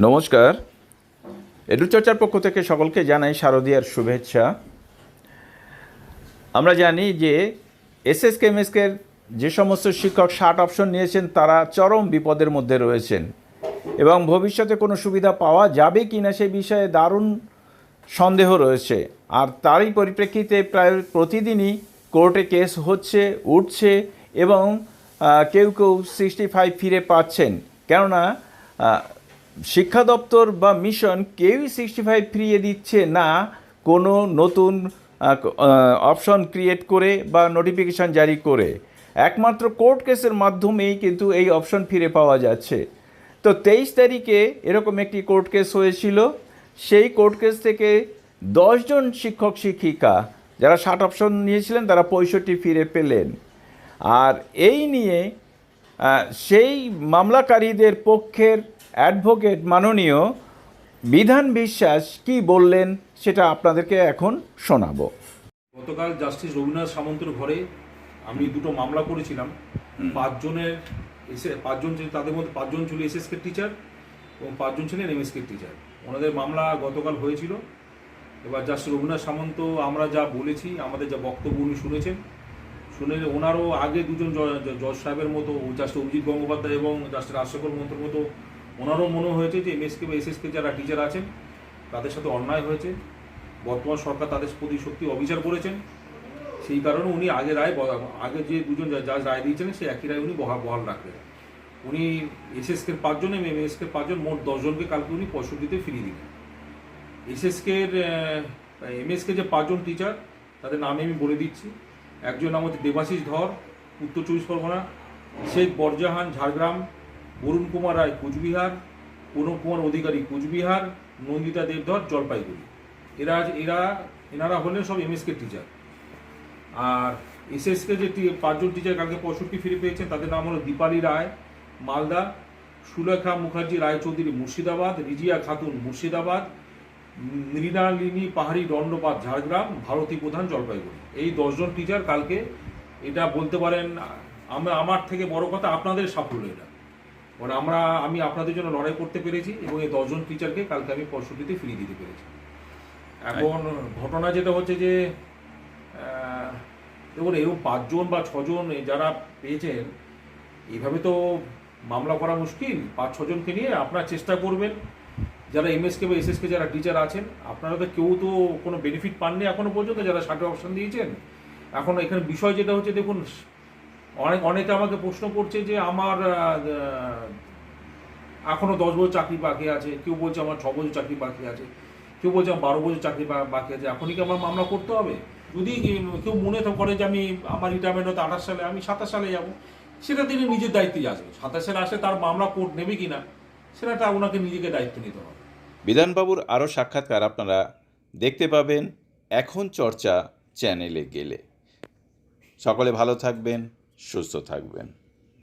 নমস্কার, এডুচর্চার পক্ষ থেকে সকলকে জানাই শারদীয়ার শুভেচ্ছা। আমরা জানি যে sskmsk যে সমস্ত শিক্ষক 60 অপশন নিয়েছেন তারা চরম বিপদের মধ্যে রয়েছেন এবং ভবিষ্যতে কোনো সুবিধা পাওয়া যাবে কি না সে বিষয়ে দারুণ সন্দেহ রয়েছে। আর তারই পরিপ্রেক্ষিতে প্রায় প্রতিদিনই কোর্টে কেস হচ্ছে, উঠছে এবং কেউ কেউ 65 ফিরে পাচ্ছেন। কেননা শিক্ষা দপ্তর বা মিশন কেউই 65 ফিরিয়ে দিচ্ছে না কোনো নতুন অপশন ক্রিয়েট করে বা নোটিফিকেশান জারি করে। একমাত্র কোর্ট কেসের মাধ্যমেই কিন্তু এই অপশন ফিরে পাওয়া যাচ্ছে। তো 23 তারিখে এরকম একটি কোর্ট কেস হয়েছিল। সেই কোর্ট কেস থেকে 10 জন শিক্ষক শিক্ষিকা যারা 60 অপশন নিয়েছিলেন তারা 65 ফিরে পেলেন। আর এই নিয়ে সেই মামলাকারীদের পক্ষের অ্যাডভোকেট মাননীয় বিধান বিশ্বাস কি বললেন সেটা আপনাদেরকে এখন শোনাবো। গতকাল জাস্টিস রবীন্দ্রনাথ সামন্তর ঘরে আমি দুটো মামলা করেছিলাম। 5 জনের তাদের মধ্যে 5 জন ছিল এসএসকে টিচার এবং 5 জন ছিলেন এমএসকে টিচার। ওনাদের মামলা গতকাল হয়েছিল। এবার জাস্টিস রবীন্দ্রনাথ সামন্ত আমরা যা বলেছি, আমাদের যা বক্তব্য উনি শুনেছেন, শুনে ওনারও আগে দুজন জজ সাহেবের মতো জাস্টিস অভিজিৎ গঙ্গোপাধ্যায় এবং জাস্টিস রাজশেখর মন্ত্রের মতো ওনারও মনে হয়েছে যে এমএসকে বা এসএসকে যারা টিচার আছেন তাদের সাথে অন্যায় হয়েছে। বর্তমান সরকার তাদের প্রতি সত্যি অবিচার করেছেন। সেই কারণে উনি আগে যে দুজন জাজ রায় দিয়েছিলেন সেই একই রায় উনি বহাল রাখলেন। উনি এসএসকের 5 জন এবং এমএসকের 5 জন, মোট 10 জনকে কালকে উনি 65-তে ফিরিয়ে দিলেন। এমএসকে যে 5 জন টিচার তাদের নামে আমি বলে দিচ্ছি। একজন নাম হচ্ছে দেবাশিস ধর, উত্তর 24 পরগনা; শেখ বরজাহান, ঝাড়গ্রাম; বরুণ কুমার রায়, কোচবিহার; প্রণব কুমার অধিকারী, কোচবিহার; নন্দিতা দেবধর, জলপাইগুড়ি। এনারা হলেন সব এমএসকে টিচার। আর এসএসকে যে 5 জন টিচার কালকে 65 ফিরে পেয়েছেন তাদের নাম হলো দীপালি রায়, মালদা; সুলেখা মুখার্জি রায়চৌধুরী, মুর্শিদাবাদ; রিজিয়া খাতুন, মুর্শিদাবাদ; মৃণালিনী পাহাড়ি দণ্ডপাত, ঝাড়গ্রাম; ভারতী প্রধান, জলপাইগুড়ি। এই 10 জন টিচার কালকে, এটা বলতে পারেন আমার থেকে বড় কথা আপনাদের সাফল্য। এটা মানে আমি আপনাদের জন্য লড়াই করতে পেরেছি এবং এই 10 জন টিচারকে কালকে আমি 65-তে ফিরিয়ে দিতে পেরেছি। এখন ঘটনা যেটা হচ্ছে যে দেখুন, এরকম 5 জন বা 6 জন যারা পেয়েছেন এইভাবে তো মামলা করা মুশকিল। 5-6 জনকে নিয়ে আপনারা চেষ্টা করবেন। যারা এমএসকে বা এসএসকে যারা টিচার আছেন আপনারা তো কেউ তো কোনো বেনিফিট পাননি এখনো পর্যন্ত, যারা 60 অপশন দিয়েছেন। এখন এখানে বিষয় যেটা হচ্ছে, দেখুন অনেকে আমাকে প্রশ্ন করছে যে আমার এখনো 10 বছর চাকরি বাকি আছে, কেউ বলছে আমার 6 বছর চাকরি বাকি আছে, কেউ বলছে আমার 12 বছর চাকরি বাকি আছে। এখনই কি আমার মামলা করতে হবে? যদি কেউ মনে করে যে আমার রিটায়ারমেন্ট হতে 28 সালে, আমি 27 সালে যাব, সেটা তিনি নিজের দায়িত্বে আসবে। 27 সালে আসলে তার মামলা কোর্ট নেবে কিনা সেটা ওনাকে নিজেকে দায়িত্ব নিতে হবে। বিধানবাবুর আরও সাক্ষাৎকার আপনারা দেখতে পাবেন এখন চর্চা চ্যানেলে গেলে। সকলে ভালো থাকবেন, সুস্থ থাকবেন।